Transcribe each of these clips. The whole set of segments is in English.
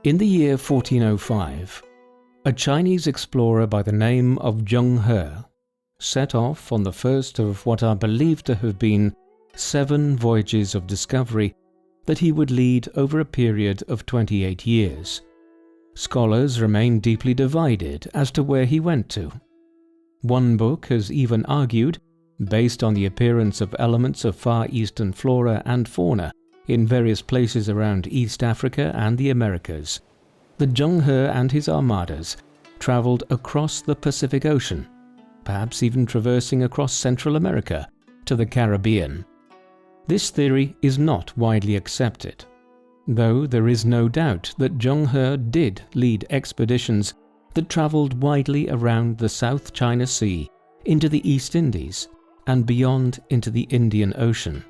In the year 1405, a Chinese explorer by the name of Zheng He set off on the first of what are believed to have been 7 voyages of discovery that he would lead over a period of 28 years. Scholars remain deeply divided as to where he went to. One book has even argued, based on the appearance of elements of Far Eastern flora and fauna in various places around East Africa and the Americas, that Zheng He and his armadas travelled across the Pacific Ocean, perhaps even traversing across Central America to the Caribbean. This theory is not widely accepted, though there is no doubt that Zheng He did lead expeditions that travelled widely around the South China Sea into the East Indies and beyond into the Indian Ocean.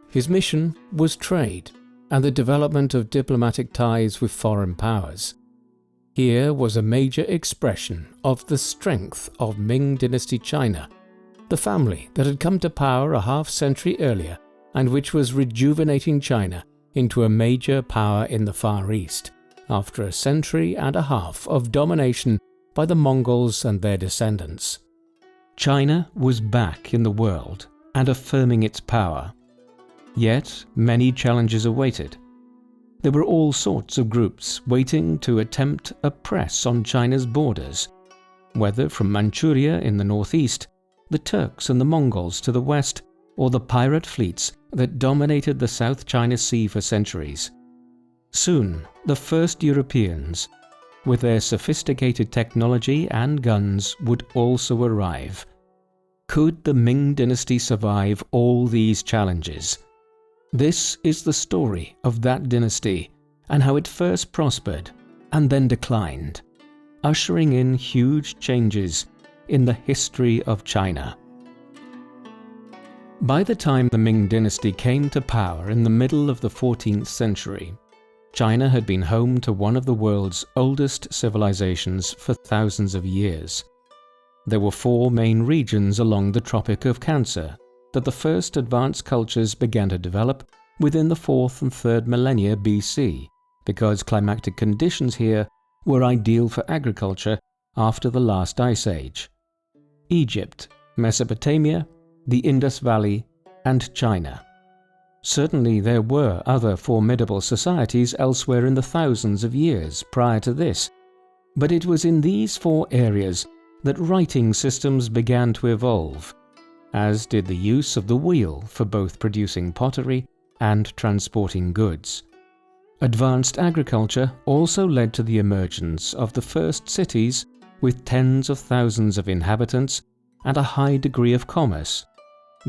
His mission was trade and the development of diplomatic ties with foreign powers. Here was a major expression of the strength of Ming Dynasty China, the family that had come to power a half-century earlier and which was rejuvenating China into a major power in the Far East, after a century and a half of domination by the Mongols and their descendants. China was back in the world and affirming its power. Yet many challenges awaited. There were all sorts of groups waiting to attempt a press on China's borders, whether from Manchuria in the northeast, the Turks and the Mongols to the west, or the pirate fleets that dominated the South China Sea for centuries. Soon, the first Europeans, with their sophisticated technology and guns, would also arrive. Could the Ming Dynasty survive all these challenges? This is the story of that dynasty and how it first prospered and then declined, ushering in huge changes in the history of China. By the time the Ming Dynasty came to power in the middle of the 14th century, China had been home to one of the world's oldest civilizations for thousands of years. There were 4 main regions along the Tropic of Cancer that the first advanced cultures began to develop within the 4th and 3rd millennia BC, because climatic conditions here were ideal for agriculture after the last ice age: Egypt, Mesopotamia, the Indus Valley, and China. Certainly there were other formidable societies elsewhere in the thousands of years prior to this, but it was in these 4 areas that writing systems began to evolve, as did the use of the wheel for both producing pottery and transporting goods. Advanced agriculture also led to the emergence of the first cities with tens of thousands of inhabitants and a high degree of commerce,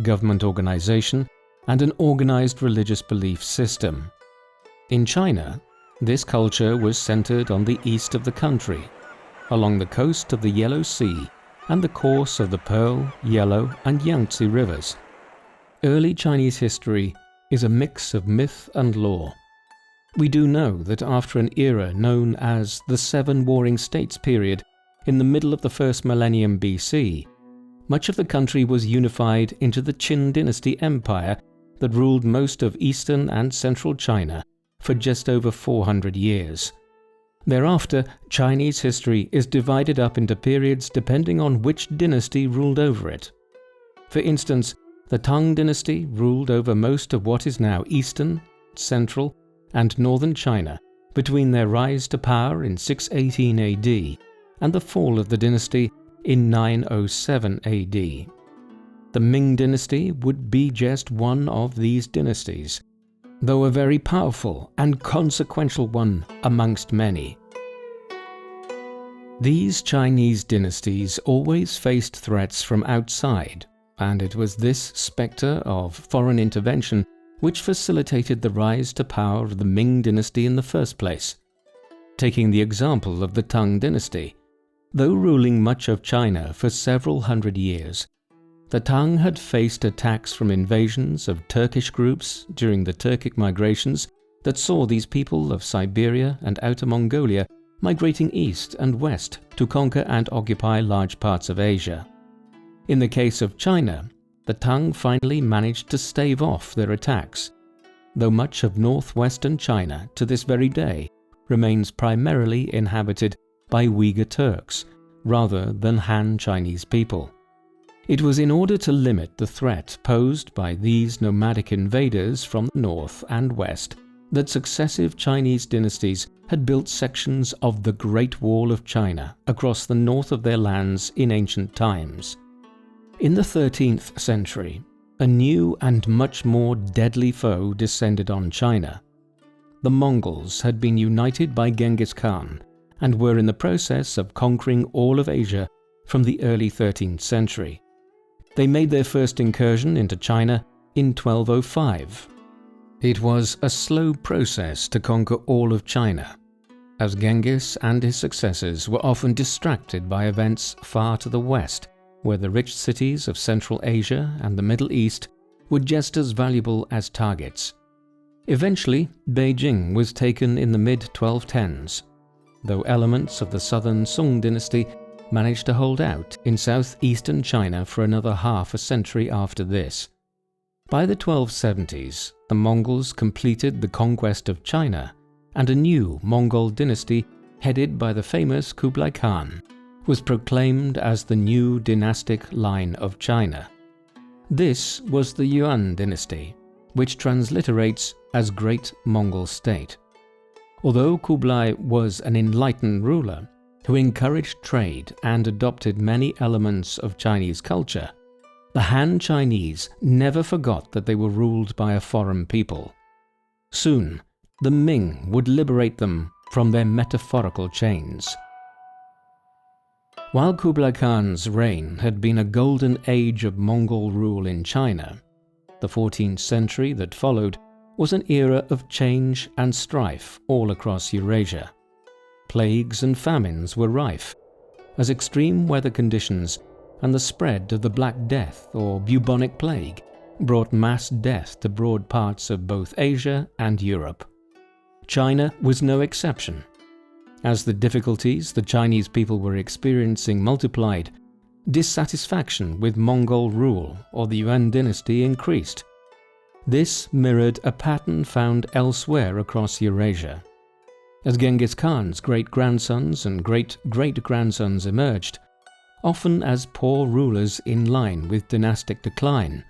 government organization, and an organized religious belief system. In China, this culture was centered on the east of the country, along the coast of the Yellow Sea and the course of the Pearl, Yellow, and Yangtze rivers. Early Chinese history is a mix of myth and lore. We do know that after an era known as the 7 Warring States period in the middle of the 1st millennium BC, much of the country was unified into the Qin Dynasty Empire that ruled most of eastern and central China for just over 400 years. Thereafter, Chinese history is divided up into periods depending on which dynasty ruled over it. For instance, the Tang Dynasty ruled over most of what is now eastern, central, and northern China between their rise to power in 618 AD and the fall of the dynasty in 907 AD. The Ming Dynasty would be just one of these dynasties, though a very powerful and consequential one amongst many. These Chinese dynasties always faced threats from outside, and it was this spectre of foreign intervention which facilitated the rise to power of the Ming Dynasty in the first place. Taking the example of the Tang Dynasty, though ruling much of China for several hundred years, the Tang had faced attacks from invasions of Turkish groups during the Turkic migrations that saw these people of Siberia and Outer Mongolia migrating east and west to conquer and occupy large parts of Asia. In the case of China, the Tang finally managed to stave off their attacks, though much of northwestern China to this very day remains primarily inhabited by Uyghur Turks rather than Han Chinese people. It was in order to limit the threat posed by these nomadic invaders from the north and west that successive Chinese dynasties had built sections of the Great Wall of China across the north of their lands in ancient times. In the 13th century, a new and much more deadly foe descended on China. The Mongols had been united by Genghis Khan and were in the process of conquering all of Asia from the early 13th century. They made their first incursion into China in 1205. It was a slow process to conquer all of China, as Genghis and his successors were often distracted by events far to the west, where the rich cities of Central Asia and the Middle East were just as valuable as targets. Eventually, Beijing was taken in the mid-1210s, though elements of the southern Song dynasty managed to hold out in southeastern China for another half a century after this. By the 1270s, the Mongols completed the conquest of China, and a new Mongol dynasty, headed by the famous Kublai Khan, was proclaimed as the new dynastic line of China. This was the Yuan dynasty, which transliterates as Great Mongol State. Although Kublai was an enlightened ruler who encouraged trade and adopted many elements of Chinese culture, the Han Chinese never forgot that they were ruled by a foreign people. Soon, the Ming would liberate them from their metaphorical chains. While Kublai Khan's reign had been a golden age of Mongol rule in China, the 14th century that followed was an era of change and strife all across Eurasia. Plagues and famines were rife, as extreme weather conditions and the spread of the Black Death or bubonic plague brought mass death to broad parts of both Asia and Europe. China was no exception. As the difficulties the Chinese people were experiencing multiplied, dissatisfaction with Mongol rule or the Yuan dynasty increased. This mirrored a pattern found elsewhere across Eurasia. As Genghis Khan's great-grandsons and great-great-grandsons emerged, often as poor rulers in line with dynastic decline,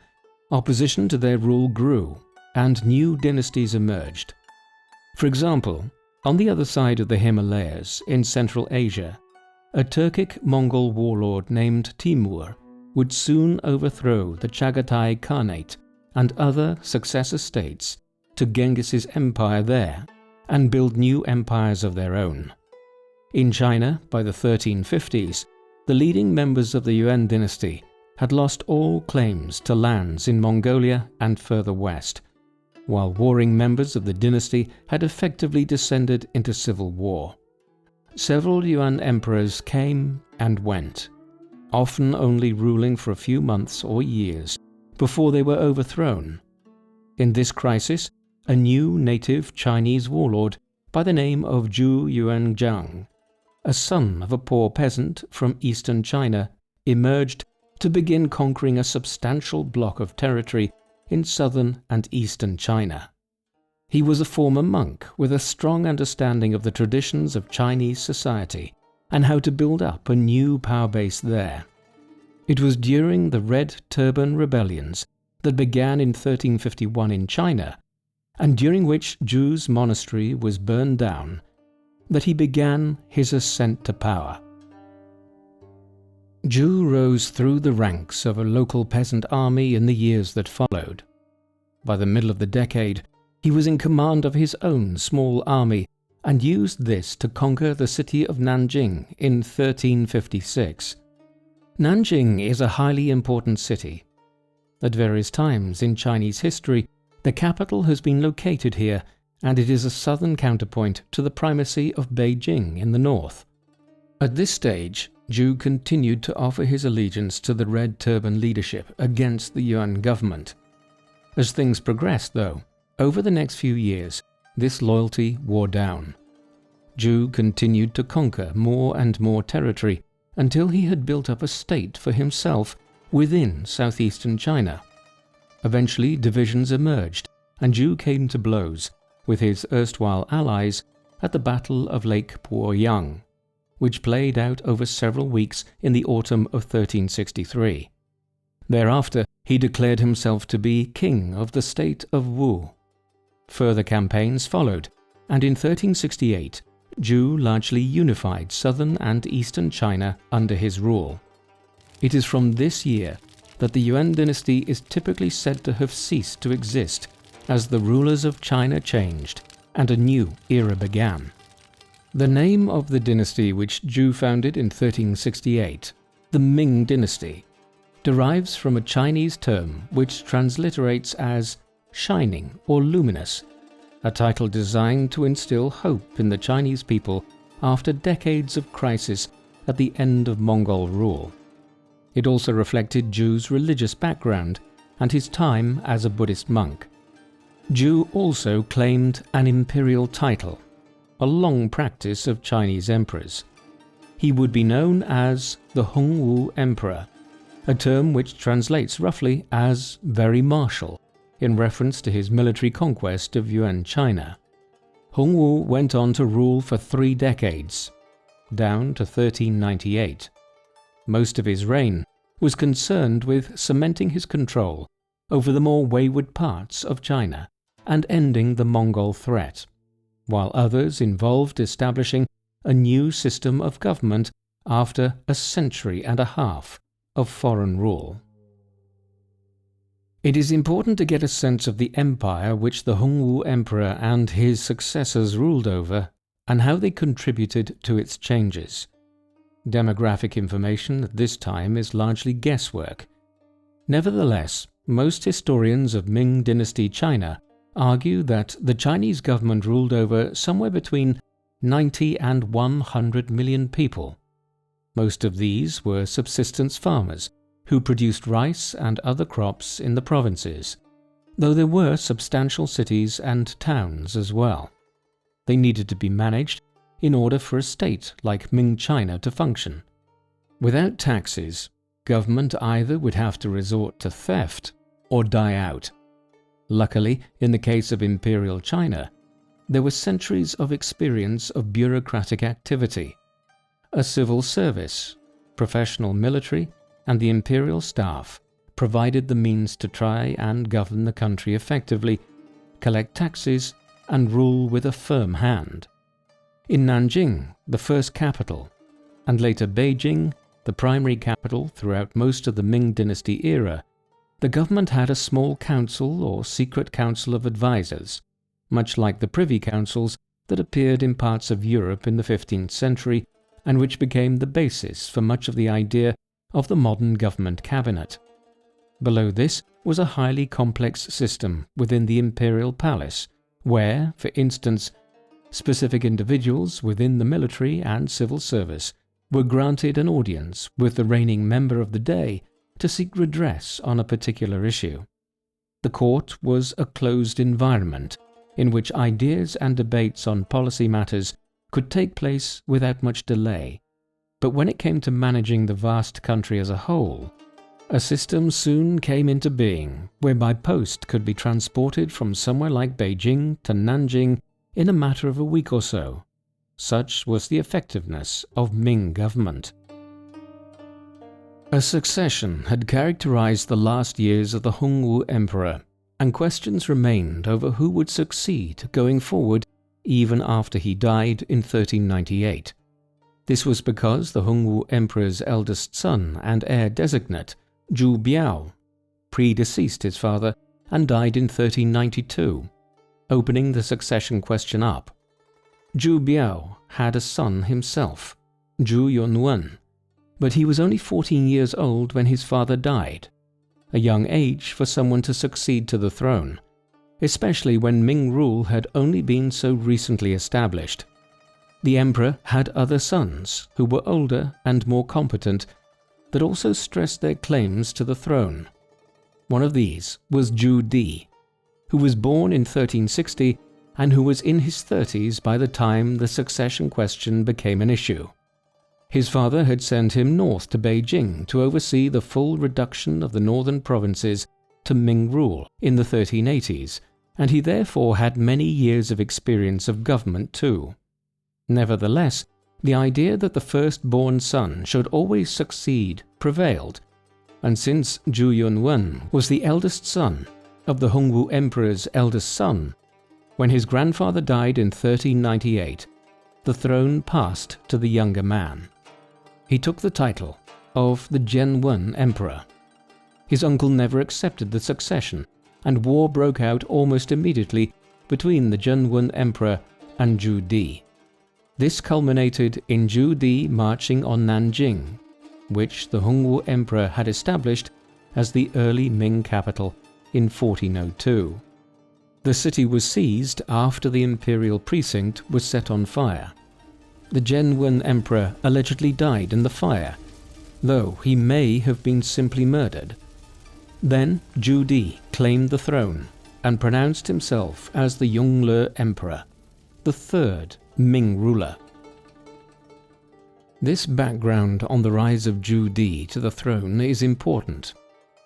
opposition to their rule grew and new dynasties emerged. For example, on the other side of the Himalayas in Central Asia, a Turkic Mongol warlord named Timur would soon overthrow the Chagatai Khanate and other successor states to Genghis's empire there and build new empires of their own. In China, by the 1350s, the leading members of the Yuan dynasty had lost all claims to lands in Mongolia and further west, while warring members of the dynasty had effectively descended into civil war. Several Yuan emperors came and went, often only ruling for a few months or years before they were overthrown. In this crisis, a new native Chinese warlord by the name of Zhu Yuanzhang, a son of a poor peasant from eastern China, emerged to begin conquering a substantial block of territory in southern and eastern China. He was a former monk with a strong understanding of the traditions of Chinese society and how to build up a new power base there. It was during the Red Turban Rebellions that began in 1351 in China, and during which Zhu's monastery was burned down, that he began his ascent to power. Zhu rose through the ranks of a local peasant army in the years that followed. By the middle of the decade, he was in command of his own small army and used this to conquer the city of Nanjing in 1356. Nanjing is a highly important city. At various times in Chinese history, the capital has been located here, and it is a southern counterpoint to the primacy of Beijing in the north. At this stage, Zhu continued to offer his allegiance to the Red Turban leadership against the Yuan government. As things progressed, though, over the next few years, this loyalty wore down. Zhu continued to conquer more and more territory until he had built up a state for himself within southeastern China. Eventually, divisions emerged, and Zhu came to blows with his erstwhile allies at the Battle of Lake Poyang, which played out over several weeks in the autumn of 1363. Thereafter, he declared himself to be king of the state of Wu. Further campaigns followed, and in 1368, Zhu largely unified southern and eastern China under his rule. It is from this year that the Yuan dynasty is typically said to have ceased to exist, as the rulers of China changed and a new era began. The name of the dynasty which Zhu founded in 1368, the Ming Dynasty, derives from a Chinese term which transliterates as shining or luminous, a title designed to instill hope in the Chinese people after decades of crisis at the end of Mongol rule. It also reflected Zhu's religious background and his time as a Buddhist monk. Zhu also claimed an imperial title, a long practice of Chinese emperors. He would be known as the Hongwu Emperor, a term which translates roughly as very martial, in reference to his military conquest of Yuan China. Hongwu went on to rule for 3 decades, down to 1398. Most of his reign was concerned with cementing his control over the more wayward parts of China and ending the Mongol threat, while others involved establishing a new system of government after a century and a half of foreign rule. It is important to get a sense of the empire which the Hongwu Emperor and his successors ruled over and how they contributed to its changes. Demographic information at this time is largely guesswork. Nevertheless, most historians of Ming Dynasty China argue that the Chinese government ruled over somewhere between 90 and 100 million people. Most of these were subsistence farmers who produced rice and other crops in the provinces, though there were substantial cities and towns as well. They needed to be managed in order for a state like Ming China to function. Without taxes, government either would have to resort to theft or die out. Luckily, in the case of Imperial China, there were centuries of experience of bureaucratic activity. A civil service, professional military, and the imperial staff provided the means to try and govern the country effectively, collect taxes, and rule with a firm hand. In Nanjing, the first capital, and later Beijing, the primary capital throughout most of the Ming Dynasty era, the government had a small council or secret council of advisors, much like the privy councils that appeared in parts of Europe in the 15th century and which became the basis for much of the idea of the modern government cabinet. Below this was a highly complex system within the imperial palace, where, for instance, specific individuals within the military and civil service were granted an audience with the reigning member of the day to seek redress on a particular issue. The court was a closed environment in which ideas and debates on policy matters could take place without much delay. But when it came to managing the vast country as a whole, a system soon came into being whereby post could be transported from somewhere like Beijing to Nanjing in a matter of a week or so. Such was the effectiveness of Ming government. A succession had characterized the last years of the Hongwu Emperor, and questions remained over who would succeed going forward even after he died in 1398. This was because the Hongwu Emperor's eldest son and heir designate, Zhu Biao, predeceased his father and died in 1392, opening the succession question up. Zhu Biao had a son himself, Zhu Yuanzhang, but he was only 14 years old when his father died, a young age for someone to succeed to the throne, especially when Ming rule had only been so recently established. The emperor had other sons who were older and more competent that also stressed their claims to the throne. One of these was Zhu Di, who was born in 1360 and who was in his 30s by the time the succession question became an issue. His father had sent him north to Beijing to oversee the full reduction of the northern provinces to Ming rule in the 1380s, and he therefore had many years of experience of government too. Nevertheless, the idea that the firstborn son should always succeed prevailed, and since Zhu Yuanzhang was the eldest son of the Hongwu Emperor's eldest son, when his grandfather died in 1398, the throne passed to the younger man. He took the title of the Zheng He Emperor. His uncle never accepted the succession, and war broke out almost immediately between the Zheng He Emperor and Zhu Di. This culminated in Zhu Di marching on Nanjing, which the Hongwu Emperor had established as the early Ming capital in 1402. The city was seized after the imperial precinct was set on fire. The Zheng He Emperor allegedly died in the fire, though he may have been simply murdered. Then Zhu Di claimed the throne and pronounced himself as the Yongle Emperor, the third Ming ruler. This background on the rise of Zhu Di to the throne is important,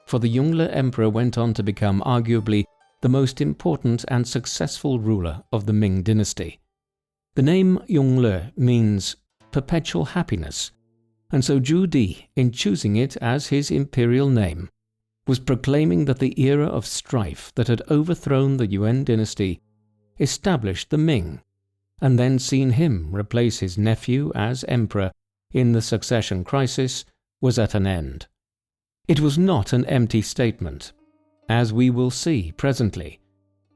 for the Yongle Emperor went on to become arguably the most important and successful ruler of the Ming Dynasty. The name Yongle means perpetual happiness, and so Zhu Di, in choosing it as his imperial name, was proclaiming that the era of strife that had overthrown the Yuan dynasty, established the Ming, and then seen him replace his nephew as emperor in the succession crisis, was at an end. It was not an empty statement. As we will see presently,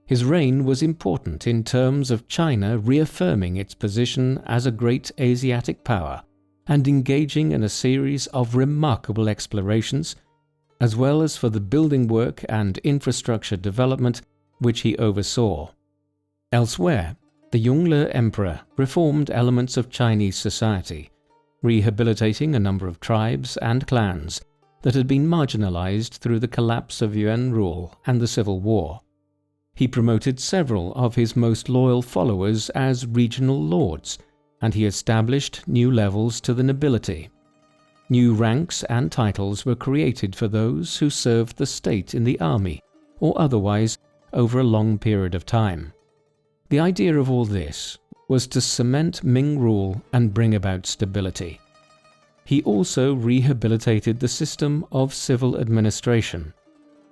his reign was important in terms of China reaffirming its position as a great Asiatic power and engaging in a series of remarkable explorations, as well as for the building work and infrastructure development which he oversaw. Elsewhere, the Yongle Emperor reformed elements of Chinese society, rehabilitating a number of tribes and clans that had been marginalized through the collapse of Yuan rule and the Civil War. He promoted several of his most loyal followers as regional lords, and he established new levels to the nobility. New ranks and titles were created for those who served the state in the army or otherwise over a long period of time. The idea of all this was to cement Ming rule and bring about stability. He also rehabilitated the system of civil administration,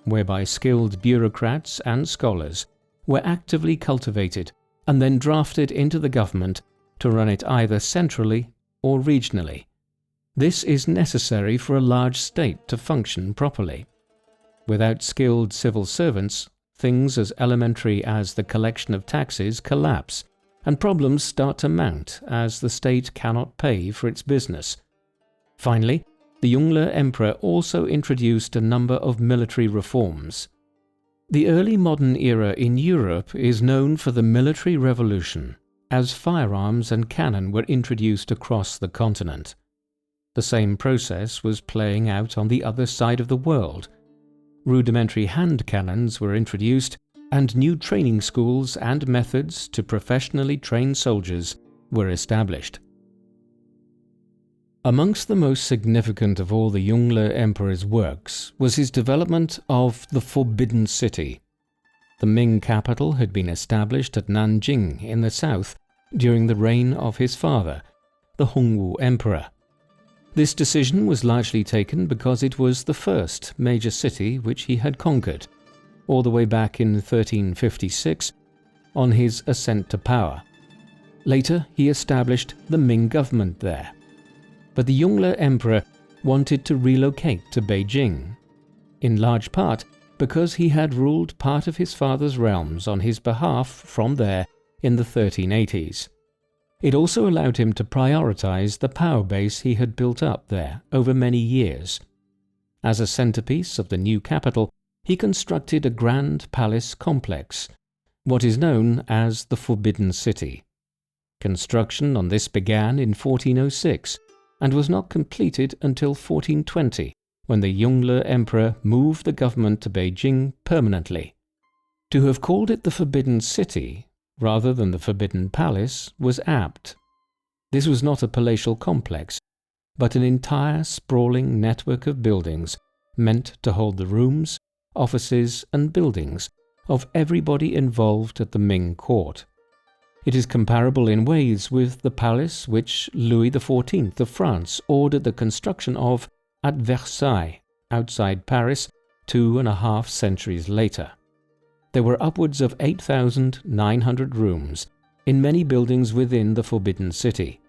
whereby skilled bureaucrats and scholars were actively cultivated and then drafted into the government to run it either centrally or regionally. This is necessary for a large state to function properly. Without skilled civil servants, things as elementary as the collection of taxes collapse, and problems start to mount as the state cannot pay for its business. Finally, the Yongle Emperor also introduced a number of military reforms. The early modern era in Europe is known for the military revolution, as firearms and cannon were introduced across the continent. The same process was playing out on the other side of the world. Rudimentary hand cannons were introduced, and new training schools and methods to professionally train soldiers were established. Amongst the most significant of all the Yongle Emperor's works was his development of the Forbidden City. The Ming capital had been established at Nanjing in the south during the reign of his father, the Hongwu Emperor. This decision was largely taken because it was the first major city which he had conquered, all the way back in 1356, on his ascent to power. Later, he established the Ming government there. But the Yongle Emperor wanted to relocate to Beijing, in large part because he had ruled part of his father's realms on his behalf from there in the 1380s. It also allowed him to prioritize the power base he had built up there over many years. As a centerpiece of the new capital, he constructed a grand palace complex, what is known as the Forbidden City. Construction on this began in 1406 and was not completed until 1420, when the Yongle Emperor moved the government to Beijing permanently. To have called it the Forbidden City rather than the Forbidden Palace was apt. This was not a palatial complex, but an entire sprawling network of buildings meant to hold the rooms, offices and buildings of everybody involved at the Ming court. It is comparable in ways with the palace which Louis XIV of France ordered the construction of at Versailles, outside Paris, 2.5 centuries later. There were upwards of 8,900 rooms in many buildings within the Forbidden City.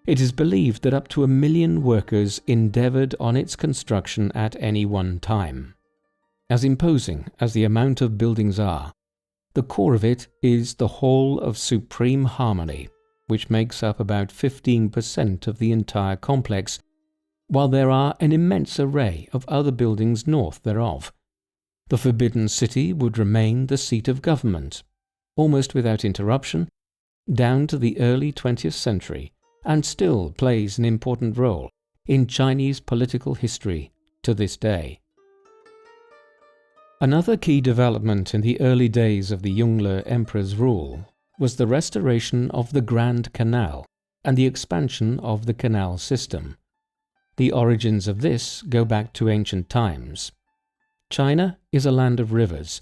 It is believed that up to 1 million workers endeavored on its construction at any one time. As imposing as the amount of buildings are, the core of it is the Hall of Supreme Harmony, which makes up about 15% of the entire complex, while there are an immense array of other buildings north thereof. The Forbidden City would remain the seat of government, almost without interruption, down to the early 20th century, and still plays an important role in Chinese political history to this day. Another key development in the early days of the Yongle Emperor's rule was the restoration of the Grand Canal and the expansion of the canal system. The origins of this go back to ancient times. China is a land of rivers,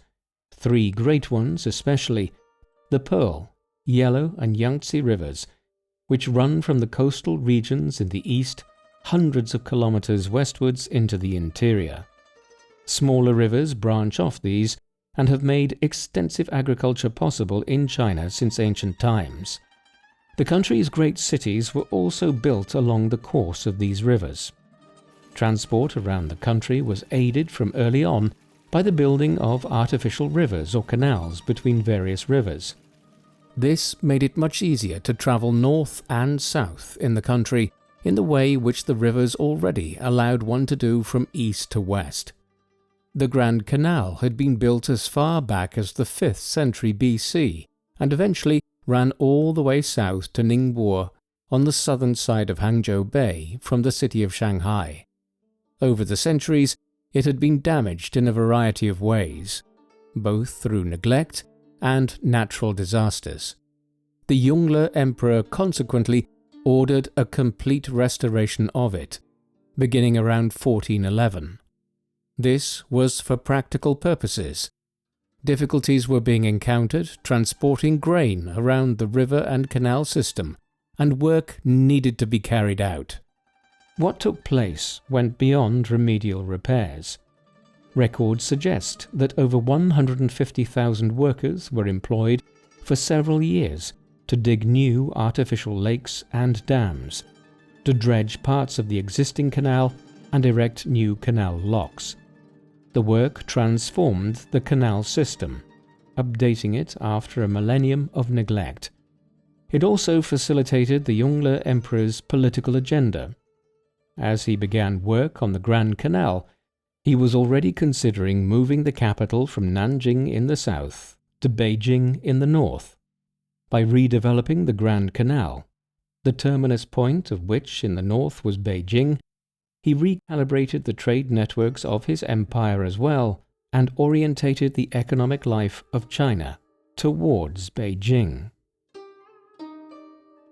3 great ones especially, the Pearl, Yellow and Yangtze rivers, which run from the coastal regions in the east hundreds of kilometers westwards into the interior. Smaller rivers branch off these and have made extensive agriculture possible in China since ancient times. The country's great cities were also built along the course of these rivers. Transport around the country was aided from early on by the building of artificial rivers or canals between various rivers. This made it much easier to travel north and south in the country in the way which the rivers already allowed one to do from east to west. The Grand Canal had been built as far back as the 5th century BC and eventually ran all the way south to Ningbo on the southern side of Hangzhou Bay from the city of Shanghai. Over the centuries, it had been damaged in a variety of ways, both through neglect and natural disasters. The Yongle Emperor consequently ordered a complete restoration of it, beginning around 1411. This was for practical purposes. Difficulties were being encountered transporting grain around the river and canal system, and work needed to be carried out. What took place went beyond remedial repairs. Records suggest that over 150,000 workers were employed for several years to dig new artificial lakes and dams, to dredge parts of the existing canal and erect new canal locks. The work transformed the canal system, updating it after a millennium of neglect. It also facilitated the Yongle Emperor's political agenda. As he began work on the Grand Canal, he was already considering moving the capital from Nanjing in the south to Beijing in the north. By redeveloping the Grand Canal, the terminus point of which in the north was Beijing, he recalibrated the trade networks of his empire as well and orientated the economic life of China towards Beijing.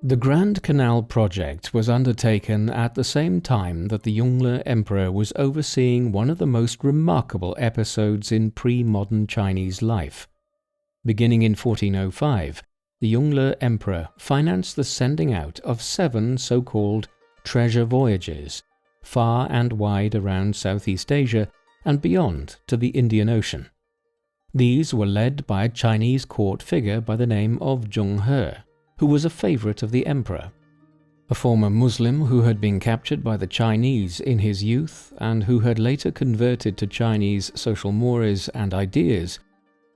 The Grand Canal project was undertaken at the same time that the Yongle Emperor was overseeing one of the most remarkable episodes in pre-modern Chinese life. Beginning in 1405, the Yongle Emperor financed the sending out of 7 so-called treasure voyages, far and wide around Southeast Asia and beyond to the Indian Ocean. These were led by a Chinese court figure by the name of Zheng He, who was a favorite of the emperor. A former Muslim who had been captured by the Chinese in his youth and who had later converted to Chinese social mores and ideas,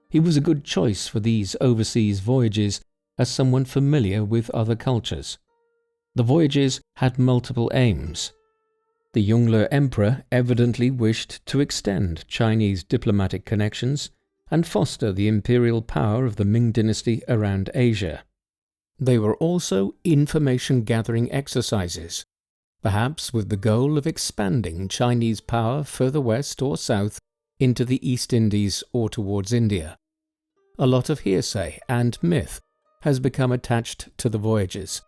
he was a good choice for these overseas voyages as someone familiar with other cultures. The voyages had multiple aims. The Yongle Emperor evidently wished to extend Chinese diplomatic connections and foster the imperial power of the Ming Dynasty around Asia. They were also information-gathering exercises, perhaps with the goal of expanding Chinese power further west or south into the East Indies or towards India. A lot of hearsay and myth has become attached to the voyages,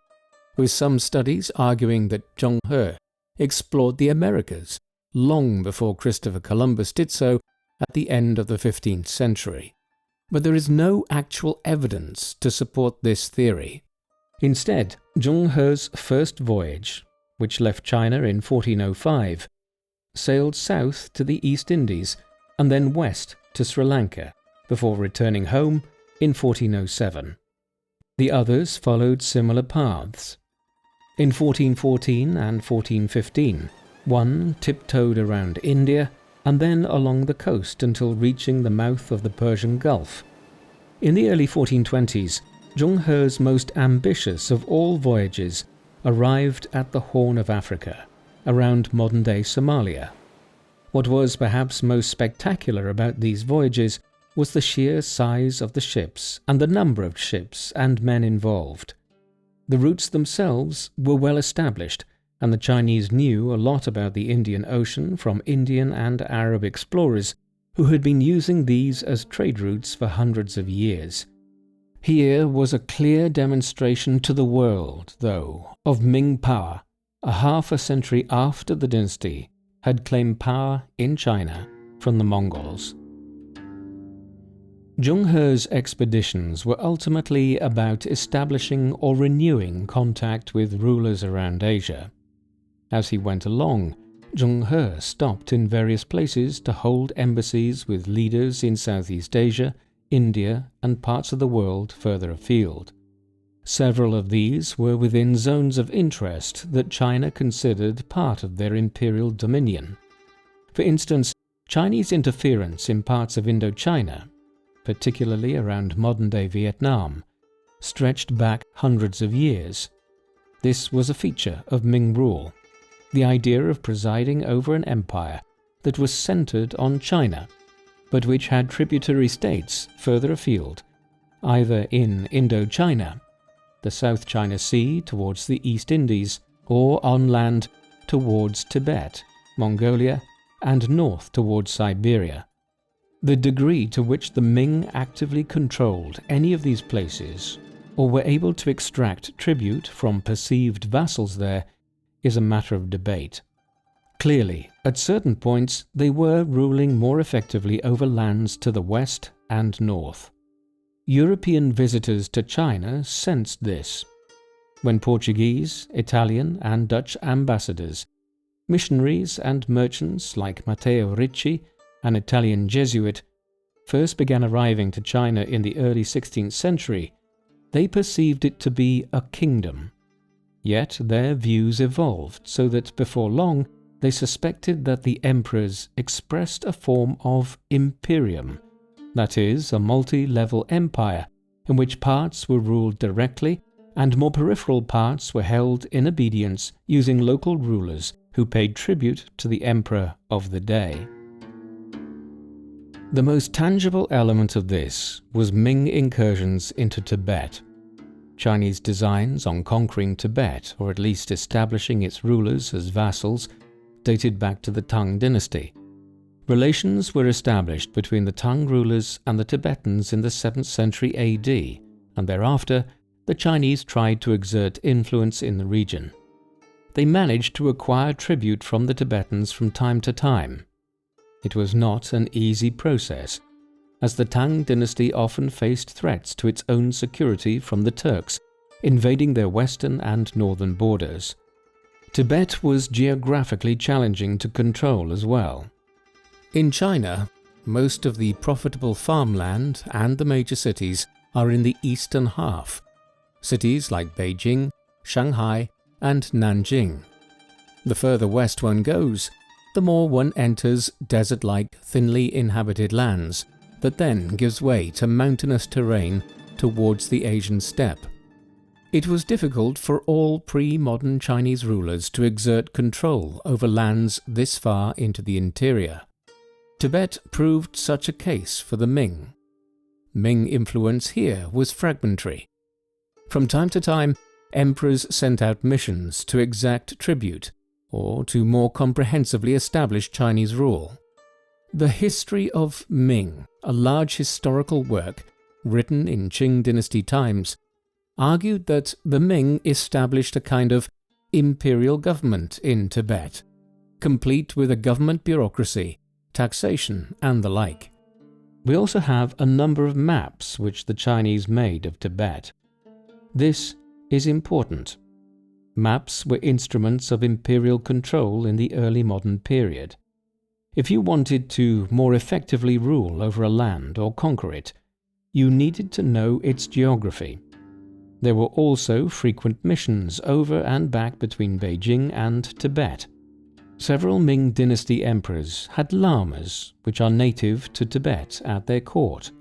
with some studies arguing that Zheng He explored the Americas long before Christopher Columbus did so at the end of the 15th century. but there is no actual evidence to support this theory. Instead, Zheng He's first voyage, which left China in 1405, sailed south to the East Indies and then west to Sri Lanka, before returning home in 1407. The others followed similar paths. In 1414 and 1415, one tiptoed around India and then along the coast until reaching the mouth of the Persian Gulf. In the early 1420s, Zheng He's most ambitious of all voyages arrived at the Horn of Africa, around modern-day Somalia. What was perhaps most spectacular about these voyages was the sheer size of the ships and the number of ships and men involved. The routes themselves were well established, and the Chinese knew a lot about the Indian Ocean from Indian and Arab explorers who had been using these as trade routes for hundreds of years. Here was a clear demonstration to the world, though, of Ming power, a half a century after the dynasty had claimed power in China from the Mongols. Zheng He's expeditions were ultimately about establishing or renewing contact with rulers around Asia. As he went along, Zheng He stopped in various places to hold embassies with leaders in Southeast Asia, India, and parts of the world further afield. Several of these were within zones of interest that China considered part of their imperial dominion. For instance, Chinese interference in parts of Indochina, particularly around modern-day Vietnam, stretched back hundreds of years. This was a feature of Ming rule, the idea of presiding over an empire that was centered on China, but which had tributary states further afield, either in Indochina, the South China Sea towards the East Indies, or on land towards Tibet, Mongolia, and north towards Siberia. The degree to which the Ming actively controlled any of these places, or were able to extract tribute from perceived vassals there, is a matter of debate. Clearly, at certain points, they were ruling more effectively over lands to the west and north. European visitors to China sensed this. When Portuguese, Italian, and Dutch ambassadors, missionaries and merchants like Matteo Ricci, an Italian Jesuit, first began arriving to China in the early 16th century, they perceived it to be a kingdom. Yet their views evolved so that before long they suspected that the emperors expressed a form of imperium, that is, a multi-level empire in which parts were ruled directly and more peripheral parts were held in obedience using local rulers who paid tribute to the emperor of the day. The most tangible element of this was Ming incursions into Tibet. Chinese designs on conquering Tibet, or at least establishing its rulers as vassals, dated back to the Tang Dynasty. Relations were established between the Tang rulers and the Tibetans in the 7th century AD, and thereafter the Chinese tried to exert influence in the region. They managed to acquire tribute from the Tibetans from time to time. It was not an easy process, as the Tang dynasty often faced threats to its own security from the Turks, invading their western and northern borders. Tibet was geographically challenging to control as well. In China, most of the profitable farmland and the major cities are in the eastern half. Cities like Beijing, Shanghai, and Nanjing. The further west one goes, the more one enters desert-like, thinly inhabited lands, that then gives way to mountainous terrain towards the Asian steppe. It was difficult for all pre-modern Chinese rulers to exert control over lands this far into the interior. Tibet proved such a case for the Ming. Ming influence here was fragmentary. From time to time, emperors sent out missions to exact tribute, or to more comprehensively establish Chinese rule. The History of Ming, a large historical work written in Qing dynasty times, argued that the Ming established a kind of imperial government in Tibet, complete with a government bureaucracy, taxation, and the like. We also have a number of maps which the Chinese made of Tibet. This is important. Maps were instruments of imperial control in the early modern period. If you wanted to more effectively rule over a land or conquer it, you needed to know its geography. There were also frequent missions over and back between Beijing and Tibet. Several Ming Dynasty emperors had lamas, which are native to Tibet, at their court.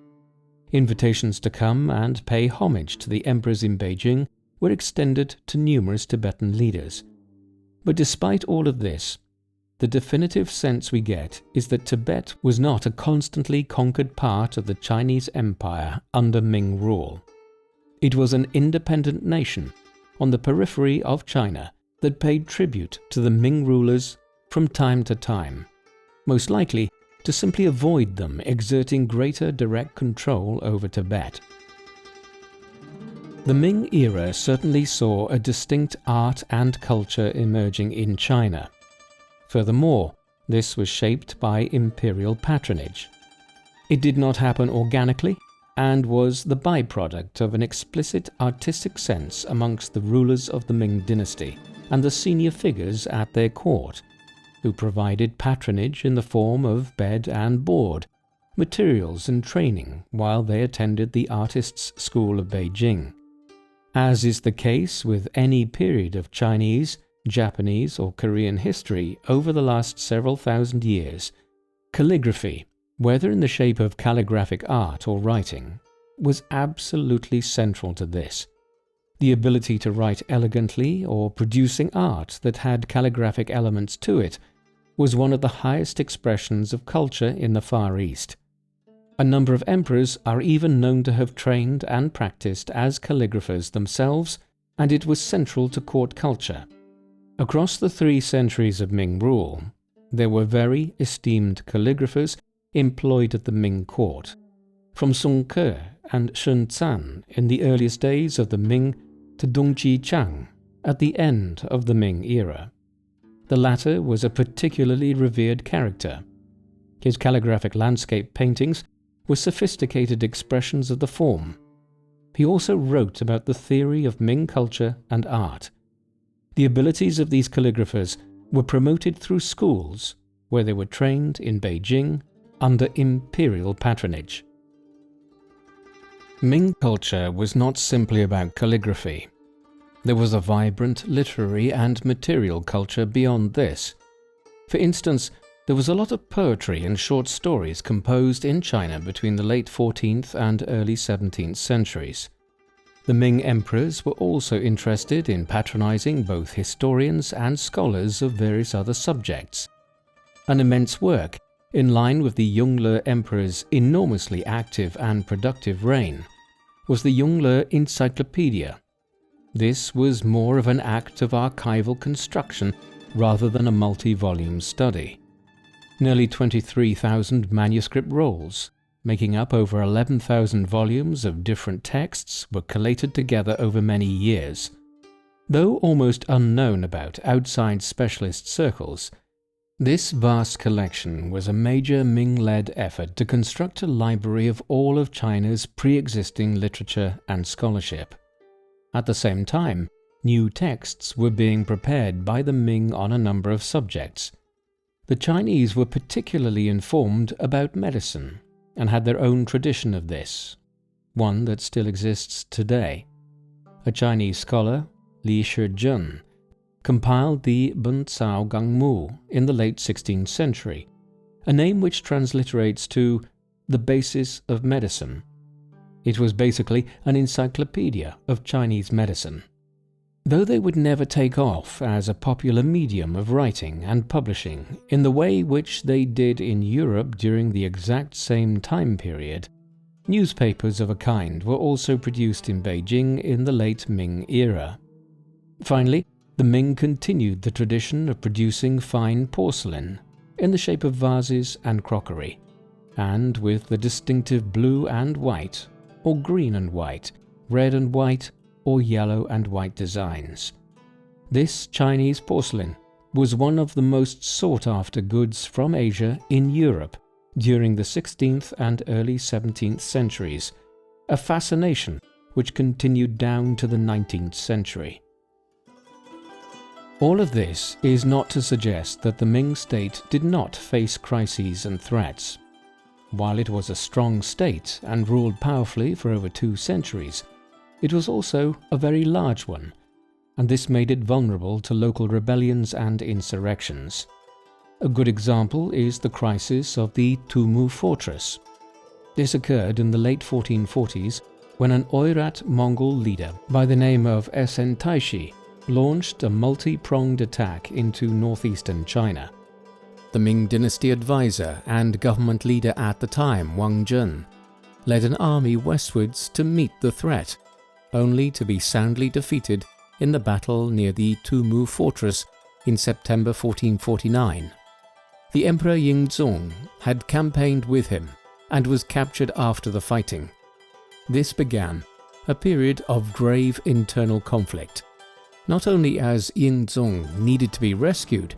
Invitations to come and pay homage to the emperors in Beijing were extended to numerous Tibetan leaders. But despite all of this, the definitive sense we get is that Tibet was not a constantly conquered part of the Chinese Empire under Ming rule. It was an independent nation on the periphery of China that paid tribute to the Ming rulers from time to time, most likely to simply avoid them exerting greater direct control over Tibet. The Ming era certainly saw a distinct art and culture emerging in China. Furthermore, this was shaped by imperial patronage. It did not happen organically and was the byproduct of an explicit artistic sense amongst the rulers of the Ming dynasty and the senior figures at their court, who provided patronage in the form of bed and board, materials and training while they attended the artists' school of Beijing. As is the case with any period of Chinese, Japanese or Korean history over the last several thousand years, calligraphy, whether in the shape of calligraphic art or writing, was absolutely central to this. The ability to write elegantly or producing art that had calligraphic elements to it was one of the highest expressions of culture in the Far East. A number of emperors are even known to have trained and practiced as calligraphers themselves, and it was central to court culture. Across the 3 centuries of Ming rule, there were very esteemed calligraphers employed at the Ming court, from Song Ke and Sun Zan in the earliest days of the Ming to Dong Chang at the end of the Ming era. The latter was a particularly revered character. His calligraphic landscape paintings were sophisticated expressions of the form. He also wrote about the theory of Ming culture and art. The abilities of these calligraphers were promoted through schools, where they were trained in Beijing under imperial patronage. Ming culture was not simply about calligraphy. There was a vibrant literary and material culture beyond this. For instance, there was a lot of poetry and short stories composed in China between the late 14th and early 17th centuries. The Ming emperors were also interested in patronizing both historians and scholars of various other subjects. An immense work, in line with the Yongle Emperor's enormously active and productive reign, was the Yongle Encyclopedia. This was more of an act of archival construction rather than a multi-volume study. Nearly 23,000 manuscript rolls, making up over 11,000 volumes of different texts, were collated together over many years. Though almost unknown about outside specialist circles, this vast collection was a major Ming-led effort to construct a library of all of China's pre-existing literature and scholarship. At the same time, new texts were being prepared by the Ming on a number of subjects. The Chinese were particularly informed about medicine, and had their own tradition of this, one that still exists today. A Chinese scholar, Li Zicheng, compiled the Ben Cao Gang Mu in the late 16th century, a name which transliterates to the basis of medicine. It was basically an encyclopedia of Chinese medicine. Though they would never take off as a popular medium of writing and publishing in the way which they did in Europe during the exact same time period, newspapers of a kind were also produced in Beijing in the late Ming era. Finally, the Ming continued the tradition of producing fine porcelain in the shape of vases and crockery, and with the distinctive blue and white, or green and white, red and white, or yellow and white designs. This Chinese porcelain was one of the most sought-after goods from Asia in Europe during the 16th and early 17th centuries, a fascination which continued down to the 19th century. All of this is not to suggest that the Ming state did not face crises and threats. While it was a strong state and ruled powerfully for over 2 centuries, it was also a very large one, and this made it vulnerable to local rebellions and insurrections. A good example is the crisis of the Tumu fortress. This occurred in the late 1440s when an Oirat Mongol leader by the name of Esen Taishi launched a multi-pronged attack into northeastern China. The Ming Dynasty advisor and government leader at the time, Wang Zhen, led an army westwards to meet the threat, only to be soundly defeated in the battle near the Tumu fortress in September 1449. The Emperor Yingzong had campaigned with him and was captured after the fighting. This began a period of grave internal conflict, not only as Yingzong needed to be rescued,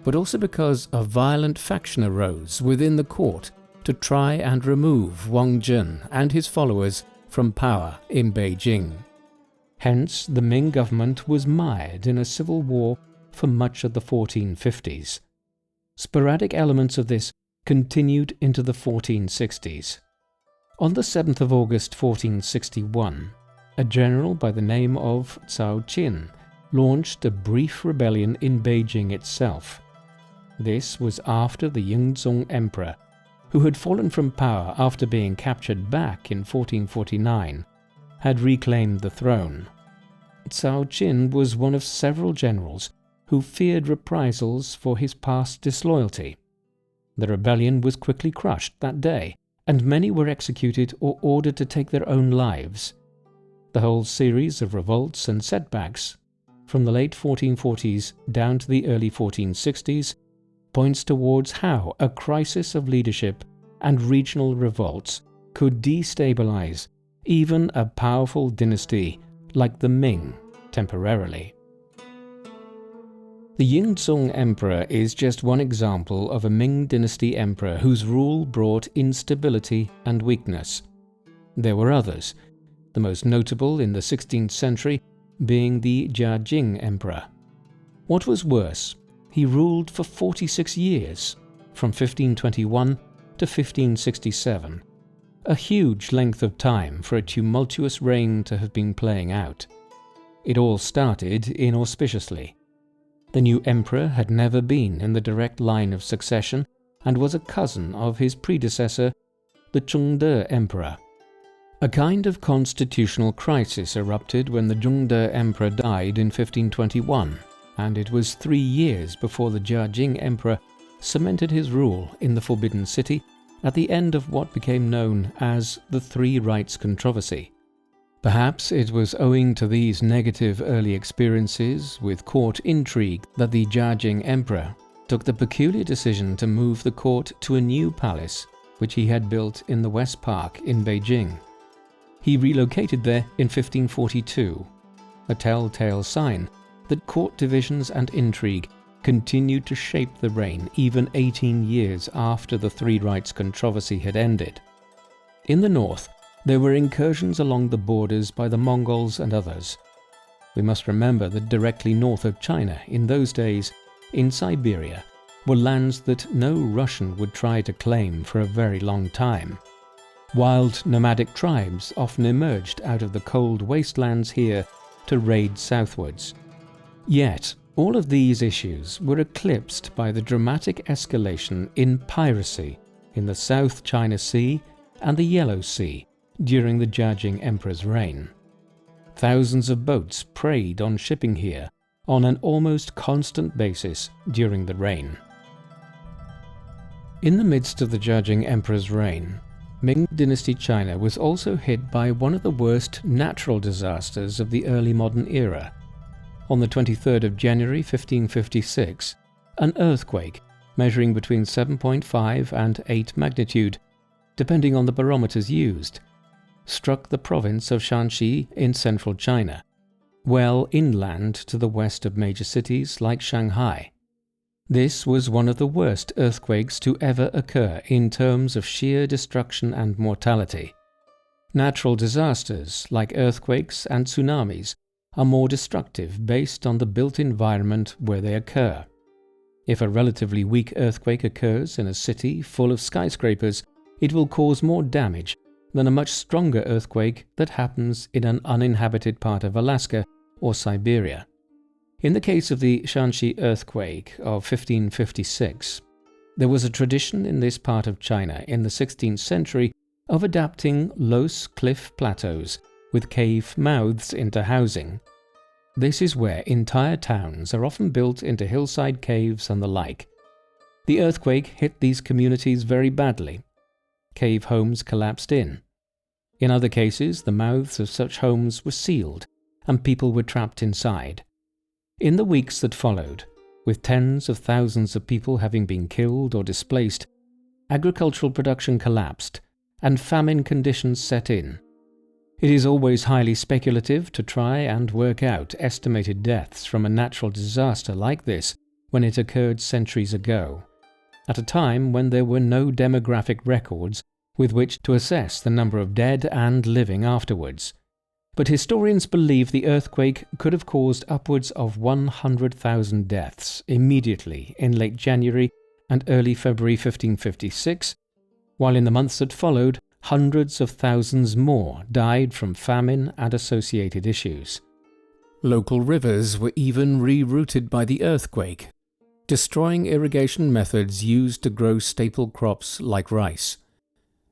but also because a violent faction arose within the court to try and remove Wang Zhen and his followers from power in Beijing. Hence, the Ming government was mired in a civil war for much of the 1450s. Sporadic elements of this continued into the 1460s. On the 7th of August 1461, a general by the name of Cao Qin launched a brief rebellion in Beijing itself. This was after the Yongle Emperor, who had fallen from power after being captured back in 1449, had reclaimed the throne. Cao Qin was one of several generals who feared reprisals for his past disloyalty. The rebellion was quickly crushed that day, and many were executed or ordered to take their own lives. The whole series of revolts and setbacks, from the late 1440s down to the early 1460s, points towards how a crisis of leadership and regional revolts could destabilize even a powerful dynasty like the Ming temporarily. The Yongle Emperor is just one example of a Ming dynasty emperor whose rule brought instability and weakness. There were others, the most notable in the 16th century being the Zheng Emperor. What was worse, he ruled for 46 years, from 1521 to 1567, a huge length of time for a tumultuous reign to have been playing out. It all started inauspiciously. The new emperor had never been in the direct line of succession and was a cousin of his predecessor, the Chongzhen Emperor. A kind of constitutional crisis erupted when the Chongzhen Emperor died in 1521, and it was 3 years before the Zheng Emperor cemented his rule in the Forbidden City at the end of what became known as the Three Rights Controversy. Perhaps it was owing to these negative early experiences with court intrigue that the Zheng Emperor took the peculiar decision to move the court to a new palace which he had built in the West Park in Beijing. He relocated there in 1542, a telltale sign that court divisions and intrigue continued to shape the reign even 18 years after the Three Rights Controversy had ended. In the north, there were incursions along the borders by the Mongols and others. We must remember that directly north of China in those days, in Siberia, were lands that no Russian would try to claim for a very long time. Wild nomadic tribes often emerged out of the cold wastelands here to raid southwards. Yet, all of these issues were eclipsed by the dramatic escalation in piracy in the South China Sea and the Yellow Sea during the Zheng Emperor's reign. Thousands of boats preyed on shipping here on an almost constant basis during the reign. In the midst of the Zheng Emperor's reign, Ming Dynasty China was also hit by one of the worst natural disasters of the early modern era. On the 23rd of January 1556, an earthquake measuring between 7.5 and 8 magnitude, depending on the barometers used, struck the province of Shanxi in central China, well inland to the west of major cities like Shanghai. This was one of the worst earthquakes to ever occur in terms of sheer destruction and mortality. Natural disasters like earthquakes and tsunamis are more destructive based on the built environment where they occur. If a relatively weak earthquake occurs in a city full of skyscrapers, it will cause more damage than a much stronger earthquake that happens in an uninhabited part of Alaska or Siberia. In the case of the Shanxi earthquake of 1556, there was a tradition in this part of China in the 16th century of adapting loess cliff plateaus with cave mouths into housing. This is where entire towns are often built into hillside caves and the like. The earthquake hit these communities very badly. Cave homes collapsed in. In other cases, the mouths of such homes were sealed and people were trapped inside. In the weeks that followed, with tens of thousands of people having been killed or displaced, agricultural production collapsed and famine conditions set in. It is always highly speculative to try and work out estimated deaths from a natural disaster like this when it occurred centuries ago, at a time when there were no demographic records with which to assess the number of dead and living afterwards. But historians believe the earthquake could have caused upwards of 100,000 deaths immediately in late January and early February 1556, while in the months that followed, hundreds of thousands more died from famine and associated issues. Local rivers were even rerouted by the earthquake, destroying irrigation methods used to grow staple crops like rice.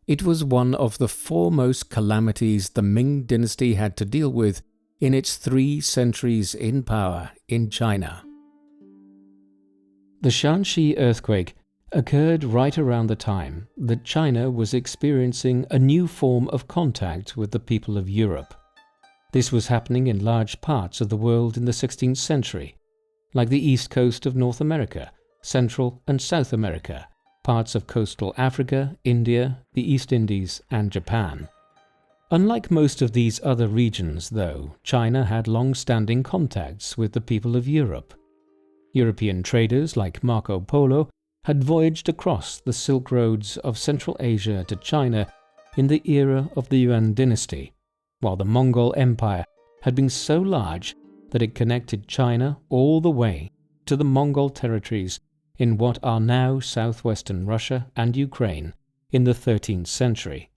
It was one of the foremost calamities the Ming Dynasty had to deal with in its 3 centuries in power in China. The Shanxi earthquake occurred right around the time that China was experiencing a new form of contact with the people of Europe. This was happening in large parts of the world in the 16th century, like the east coast of North America, Central and South America, parts of coastal Africa, India, the East Indies, and Japan. Unlike most of these other regions, though, China had long-standing contacts with the people of Europe. European traders like Marco Polo had voyaged across the Silk Roads of Central Asia to China in the era of the Yuan Dynasty, while the Mongol Empire had been so large that it connected China all the way to the Mongol territories in what are now southwestern Russia and Ukraine in the 13th century.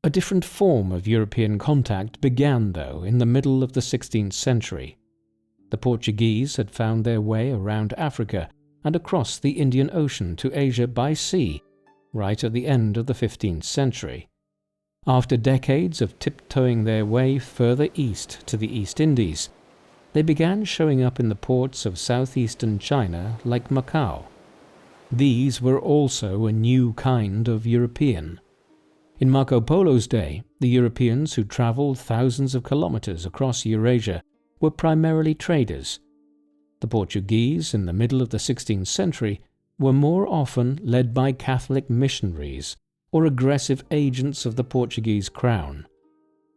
A different form of European contact began, though, in the middle of the 16th century. The Portuguese had found their way around Africa and across the Indian Ocean to Asia by sea, right at the end of the 15th century. After decades of tiptoeing their way further east to the East Indies, they began showing up in the ports of southeastern China like Macau. These were also a new kind of European. In Marco Polo's day, the Europeans who travelled thousands of kilometers across Eurasia were primarily traders. The Portuguese in the middle of the 16th century were more often led by Catholic missionaries or aggressive agents of the Portuguese crown.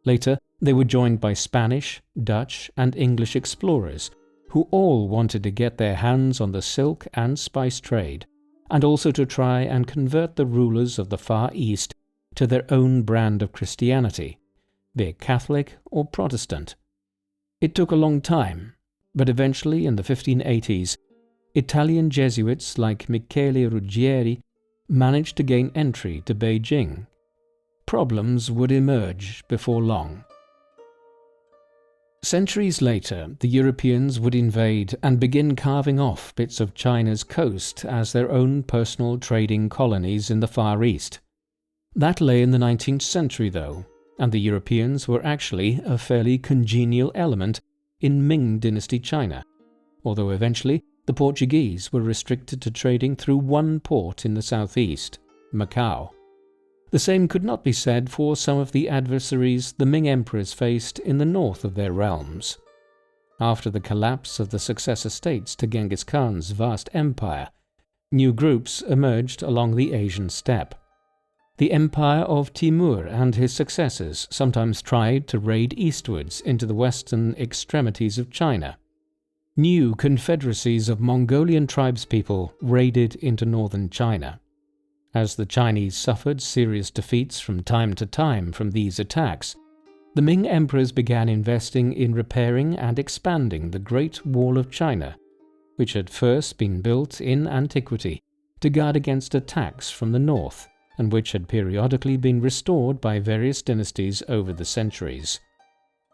Later, they were joined by Spanish, Dutch, and English explorers who all wanted to get their hands on the silk and spice trade, and also to try and convert the rulers of the Far East to their own brand of Christianity, be it Catholic or Protestant. It took a long time, but eventually in the 1580s, Italian Jesuits like Michele Ruggieri managed to gain entry to Beijing. Problems would emerge before long. Centuries later, the Europeans would invade and begin carving off bits of China's coast as their own personal trading colonies in the Far East. That lay in the 19th century, though, and the Europeans were actually a fairly congenial element in Ming Dynasty China, although eventually the Portuguese were restricted to trading through one port in the southeast, Macau. The same could not be said for some of the adversaries the Ming emperors faced in the north of their realms. After the collapse of the successor states to Genghis Khan's vast empire, new groups emerged along the Asian steppe. The empire of Timur and his successors sometimes tried to raid eastwards into the western extremities of China. New confederacies of Mongolian tribespeople raided into northern China. As the Chinese suffered serious defeats from time to time from these attacks, the Ming emperors began investing in repairing and expanding the Great Wall of China, which had first been built in antiquity to guard against attacks from the north, and which had periodically been restored by various dynasties over the centuries.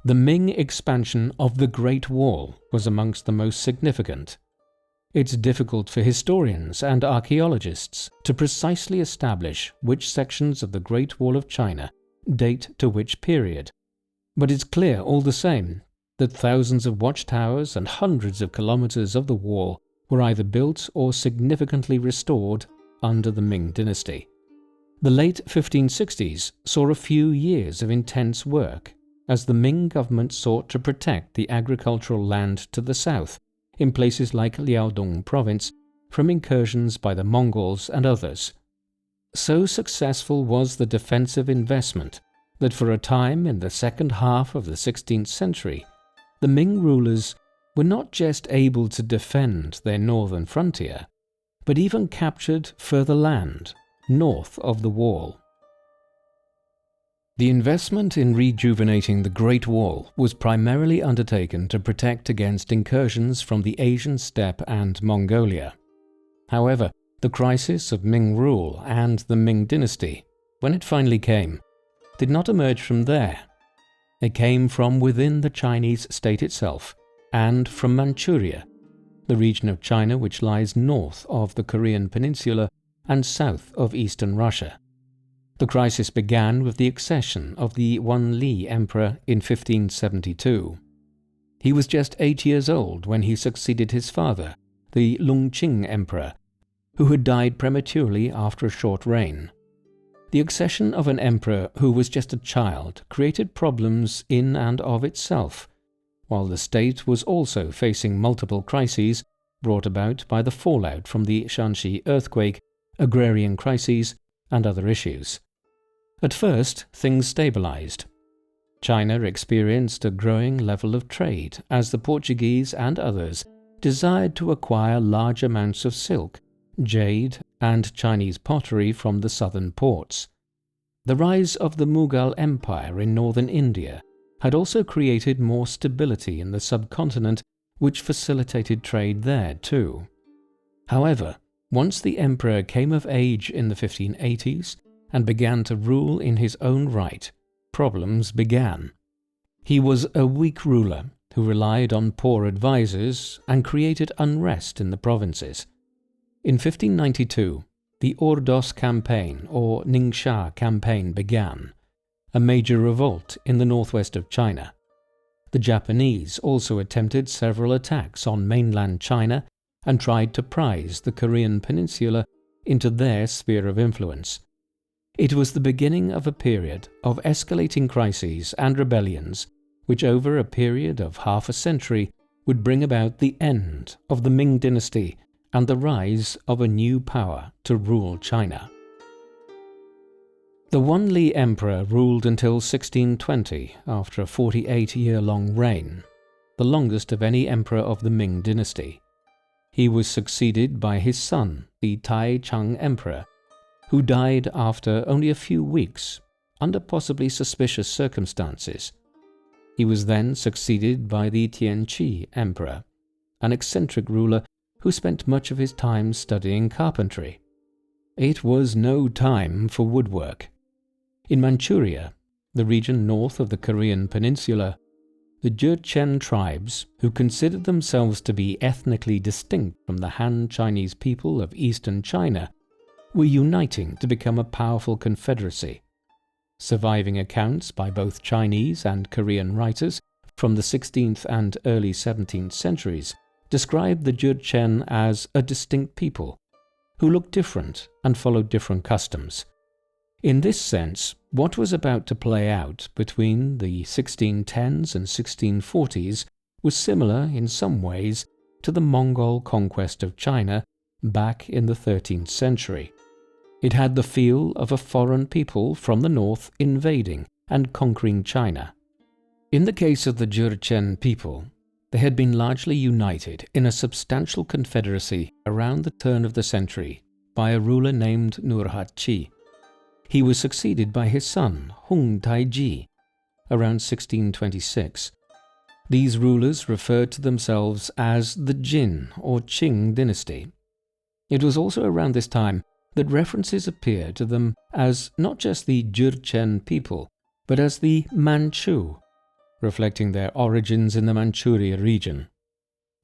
The Ming expansion of the Great Wall was amongst the most significant. It's difficult for historians and archaeologists to precisely establish which sections of the Great Wall of China date to which period, but it's clear all the same that thousands of watchtowers and hundreds of kilometers of the wall were either built or significantly restored under the Ming Dynasty. The late 1560s saw a few years of intense work, as the Ming government sought to protect the agricultural land to the south, in places like Liaodong province, from incursions by the Mongols and others. So successful was the defensive investment that for a time in the second half of the 16th century, the Ming rulers were not just able to defend their northern frontier, but even captured further land north of the wall. The investment in rejuvenating the Great Wall was primarily undertaken to protect against incursions from the Asian steppe and Mongolia. However, the crisis of Ming rule and the Ming Dynasty, when it finally came, did not emerge from there. It came from within the Chinese state itself and from Manchuria, the region of China which lies north of the Korean peninsula and south of eastern Russia. The crisis began with the accession of the Yongle Emperor in 1572. He was just 8 years old when he succeeded his father, the Chongzhen Emperor, who had died prematurely after a short reign. The accession of an emperor who was just a child created problems in and of itself, while the state was also facing multiple crises brought about by the fallout from the Shanxi earthquake, agrarian crises, and other issues. At first, things stabilized. China experienced a growing level of trade as the Portuguese and others desired to acquire large amounts of silk, jade, and Chinese pottery from the southern ports. The rise of the Mughal Empire in northern India had also created more stability in the subcontinent, which facilitated trade there too. However, once the emperor came of age in the 1580s and began to rule in his own right, problems began. He was a weak ruler who relied on poor advisors and created unrest in the provinces. In 1592, the Ordos campaign or Ningxia campaign began, a major revolt in the northwest of China. The Japanese also attempted several attacks on mainland China and tried to prise the Korean peninsula into their sphere of influence. It was the beginning of a period of escalating crises and rebellions, which over a period of half a century would bring about the end of the Ming Dynasty and the rise of a new power to rule China. The Yongle Emperor ruled until 1620 after a 48-year-long reign, the longest of any emperor of the Ming Dynasty. He was succeeded by his son, the Chongzhen Emperor, who died after only a few weeks, under possibly suspicious circumstances. He was then succeeded by the Tianqi Emperor, an eccentric ruler who spent much of his time studying carpentry. It was no time for woodwork. In Manchuria, the region north of the Korean peninsula, the Jurchen tribes, who considered themselves to be ethnically distinct from the Han Chinese people of eastern China, were uniting to become a powerful confederacy. Surviving accounts by both Chinese and Korean writers from the 16th and early 17th centuries describe the Jurchen as a distinct people, who looked different and followed different customs. In this sense, what was about to play out between the 1610s and 1640s was similar in some ways to the Mongol conquest of China back in the 13th century. It had the feel of a foreign people from the north invading and conquering China. In the case of the Jurchen people, they had been largely united in a substantial confederacy around the turn of the century by a ruler named Nurhaci. He was succeeded by his son, Hong Taiji, around 1626. These rulers referred to themselves as the Jin or Qing dynasty. It was also around this time that references appear to them as not just the Jurchen people, but as the Manchu, reflecting their origins in the Manchuria region.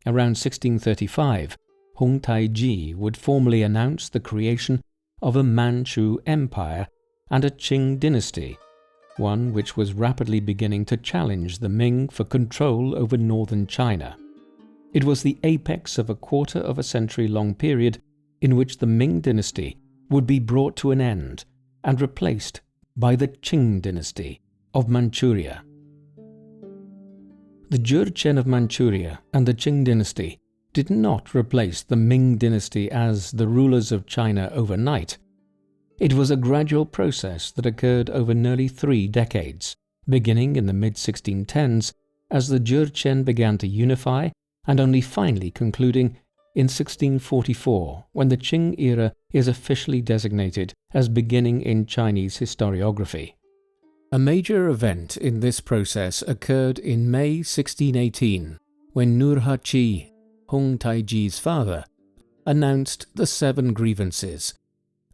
Around 1635, Hong Taiji would formally announce the creation of a Manchu Empire and a Qing dynasty, one which was rapidly beginning to challenge the Ming for control over northern China. It was the apex of a quarter of a century-long period in which the Ming dynasty would be brought to an end and replaced by the Qing dynasty of Manchuria. The Jurchen of Manchuria and the Qing dynasty did not replace the Ming dynasty as the rulers of China overnight. It was a gradual process that occurred over nearly 3 decades, beginning in the mid-1610s as the Jurchen began to unify and only finally concluding in 1644 when the Qing era is officially designated as beginning in Chinese historiography. A major event in this process occurred in May 1618 when Nurhaci, Hong Taiji's father, announced the 7 grievances,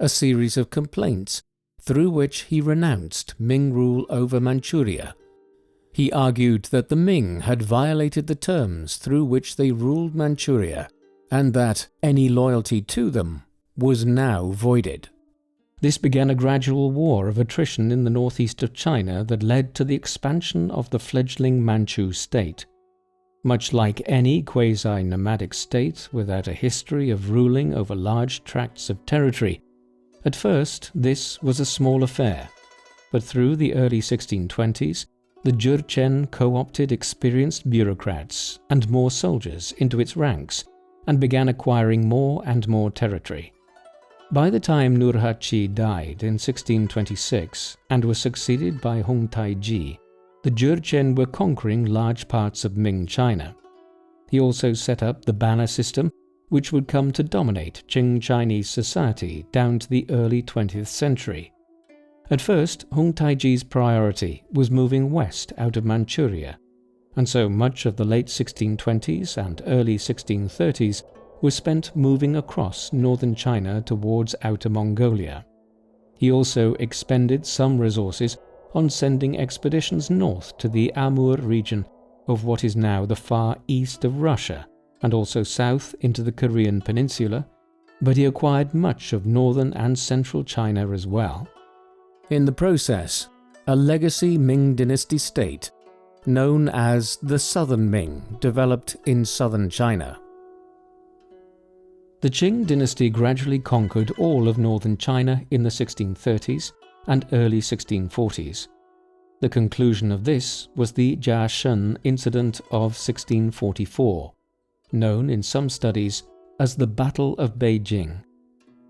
a series of complaints through which he renounced Ming rule over Manchuria. He argued that the Ming had violated the terms through which they ruled Manchuria and that any loyalty to them was now voided. This began a gradual war of attrition in the northeast of China that led to the expansion of the fledgling Manchu state. Much like any quasi-nomadic state without a history of ruling over large tracts of territory, at first this was a small affair, but through the early 1620s, the Jurchen co-opted experienced bureaucrats and more soldiers into its ranks and began acquiring more and more territory. By the time Nurhaci died in 1626 and was succeeded by Hong Taiji, the Jurchen were conquering large parts of Ming China. He also set up the banner system, which would come to dominate Qing Chinese society down to the early 20th century. At first, Hong Taiji's priority was moving west out of Manchuria, and so much of the late 1620s and early 1630s was spent moving across northern China towards Outer Mongolia. He also expended some resources on sending expeditions north to the Amur region of what is now the far east of Russia, and also south into the Korean peninsula, but he acquired much of northern and central China as well. In the process, a legacy Ming dynasty state, known as the Southern Ming, developed in southern China. The Qing dynasty gradually conquered all of northern China in the 1630s and early 1640s. The conclusion of this was the Jiashen incident of 1644, known in some studies as the Battle of Beijing.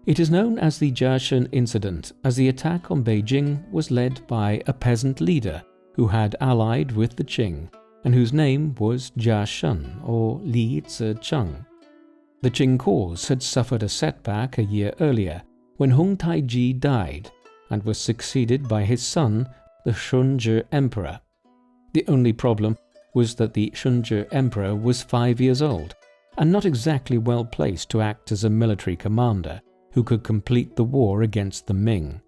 It is known as the Jiashen incident as the attack on Beijing was led by a peasant leader who had allied with the Qing and whose name was Jiashen or Li Zicheng. The Qing cause had suffered a setback a year earlier when Hong Taiji died and was succeeded by his son, the Chongzhen Emperor. The only problem was that the Chongzhen Emperor was 5 years old and not exactly well placed to act as a military commander who could complete the war against the Ming.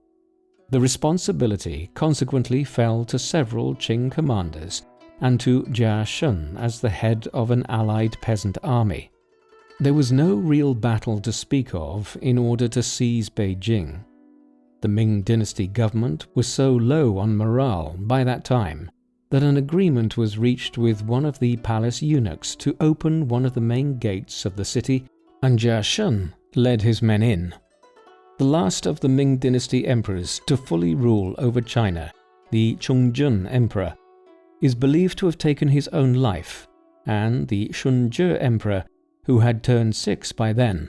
The responsibility consequently fell to several Qing commanders and to Jiashen as the head of an allied peasant army. There was no real battle to speak of in order to seize Beijing. The Ming dynasty government was so low on morale by that time that an agreement was reached with one of the palace eunuchs to open one of the main gates of the city, and Jiashen led his men in. The last of the Ming dynasty emperors to fully rule over China, the Chongzhen Emperor, is believed to have taken his own life, and the Chongzhen Emperor, who had turned 6 by then,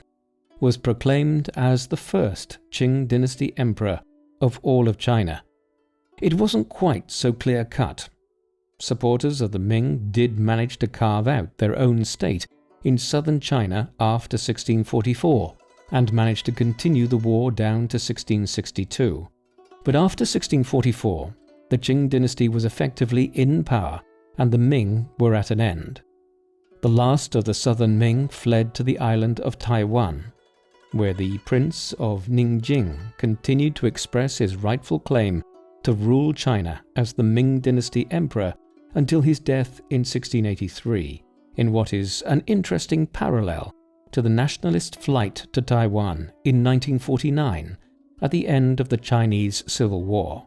was proclaimed as the first Qing dynasty emperor of all of China. It wasn't quite so clear-cut. supporters of the Ming did manage to carve out their own state in southern China after 1644 and managed to continue the war down to 1662. But after 1644, the Qing dynasty was effectively in power and the Ming were at an end. The last of the southern Ming fled to the island of Taiwan, where the Prince of Nanjing continued to express his rightful claim to rule China as the Ming Dynasty Emperor until his death in 1683, in what is an interesting parallel to the nationalist flight to Taiwan in 1949 at the end of the Chinese Civil War.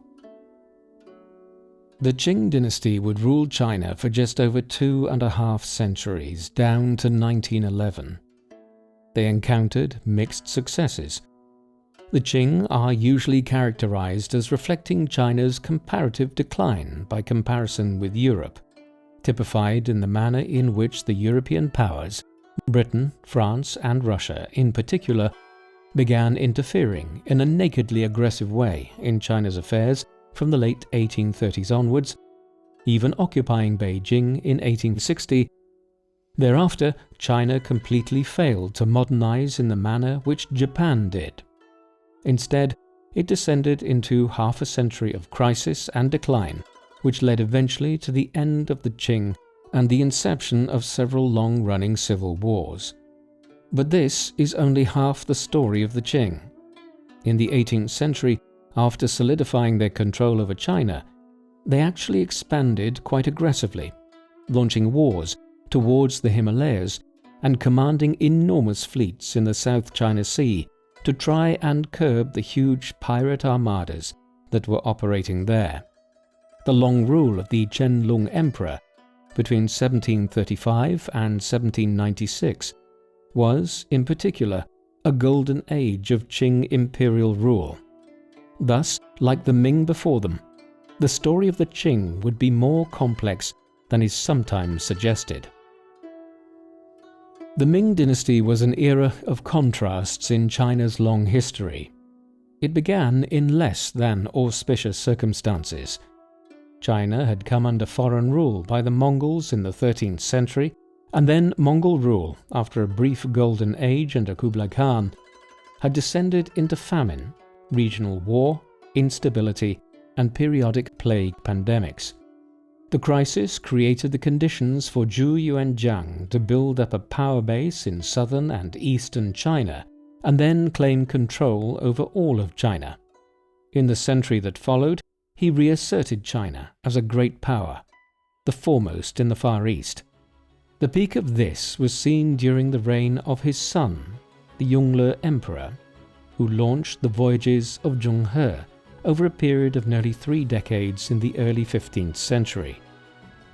The Qing dynasty would rule China for just over 2.5 centuries, down to 1911. They encountered mixed successes. The Qing are usually characterized as reflecting China's comparative decline by comparison with Europe, typified in the manner in which the European powers, Britain, France, and Russia in particular, began interfering in a nakedly aggressive way in China's affairs from the late 1830s onwards, even occupying Beijing in 1860. Thereafter, China completely failed to modernize in the manner which Japan did. Instead, it descended into half a century of crisis and decline, which led eventually to the end of the Qing and the inception of several long-running civil wars. But this is only half the story of the Qing. In the 18th century, after solidifying their control over China, they actually expanded quite aggressively, launching wars towards the Himalayas and commanding enormous fleets in the South China Sea to try and curb the huge pirate armadas that were operating there. The long rule of the Yongle Emperor between 1735 and 1796 was, in particular, a golden age of Qing imperial rule. Thus, like the Ming before them, the story of the Qing would be more complex than is sometimes suggested. The Ming dynasty was an era of contrasts in China's long history. It began in less than auspicious circumstances. China had come under foreign rule by the Mongols in the 13th century, and then Mongol rule, after a brief golden age under Kublai Khan, had descended into famine, regional war, instability, and periodic plague pandemics. The crisis created the conditions for Zhu Yuanzhang to build up a power base in southern and eastern China and then claim control over all of China. In the century that followed, he reasserted China as a great power, the foremost in the Far East. The peak of this was seen during the reign of his son, the Yongle Emperor, who launched the voyages of Zheng He over a period of nearly 3 decades in the early 15th century.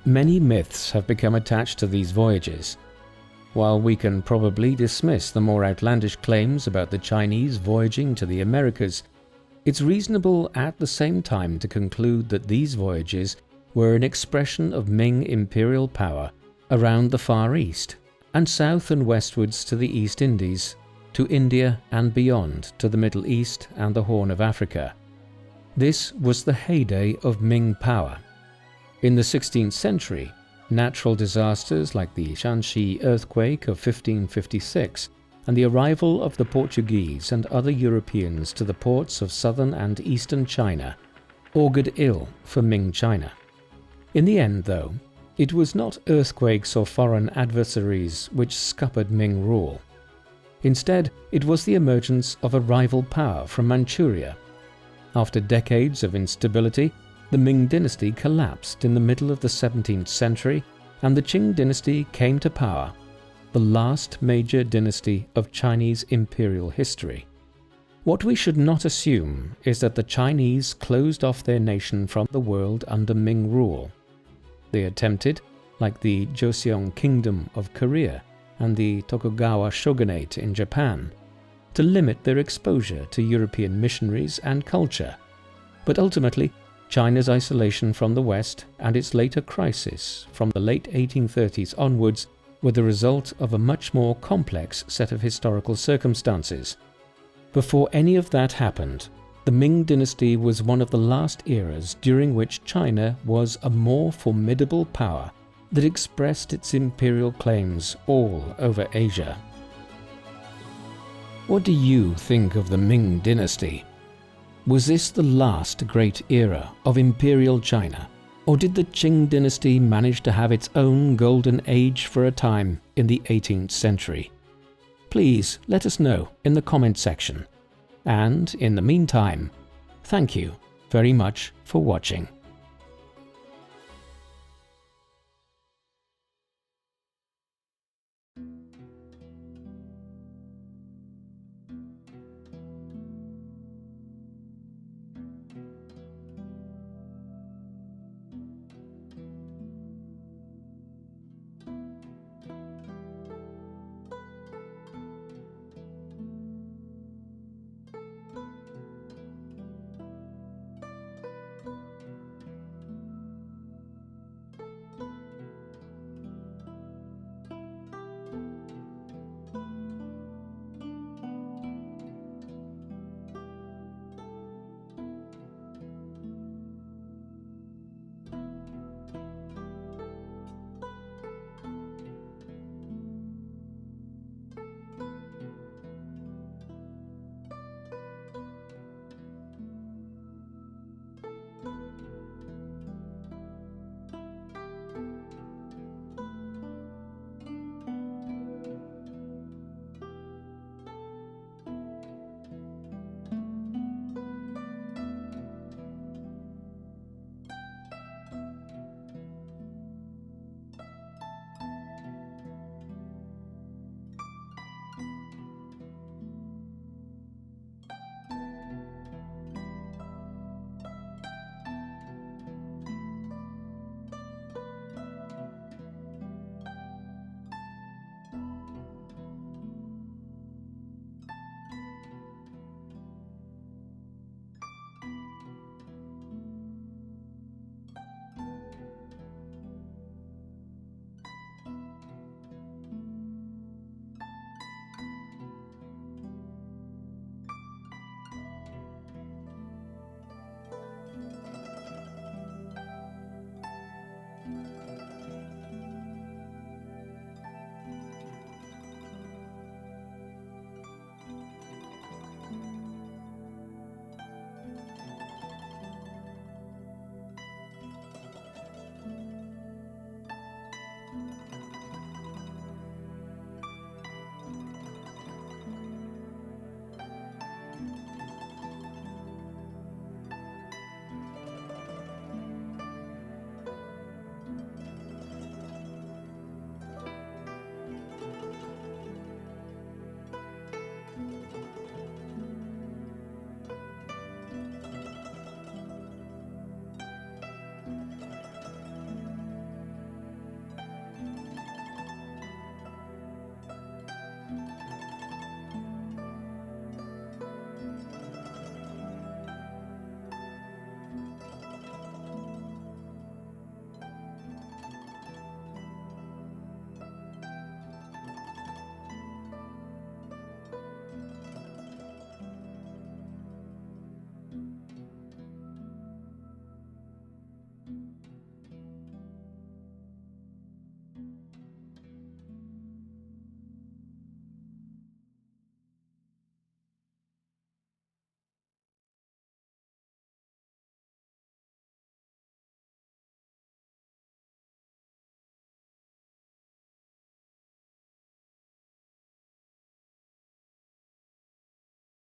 Many myths have become attached to these voyages. While we can probably dismiss the more outlandish claims about the Chinese voyaging to the Americas, it's reasonable at the same time to conclude that these voyages were an expression of Ming imperial power around the Far East and south and westwards to the East Indies, to India and beyond to the Middle East and the Horn of Africa. This was the heyday of Ming power. In the 16th century, natural disasters like the Shanxi earthquake of 1556 and the arrival of the Portuguese and other Europeans to the ports of southern and eastern China augured ill for Ming China. In the end, though, it was not earthquakes or foreign adversaries which scuppered Ming rule. Instead, it was the emergence of a rival power from Manchuria. After decades of instability, the Ming dynasty collapsed in the middle of the 17th century, and the Qing dynasty came to power, the last major dynasty of Chinese imperial history. What we should not assume is that the Chinese closed off their nation from the world under Ming rule. They attempted, like the Joseon Kingdom of Korea and the Tokugawa shogunate in Japan, to limit their exposure to European missionaries and culture. But ultimately, China's isolation from the West and its later crisis from the late 1830s onwards were the result of a much more complex set of historical circumstances. Before any of that happened, the Ming Dynasty was one of the last eras during which China was a more formidable power that expressed its imperial claims all over Asia. What do you think of the Ming Dynasty? Was this the last great era of imperial China, or did the Qing dynasty manage to have its own golden age for a time in the 18th century? Please let us know in the comment section. And in the meantime, thank you very much for watching.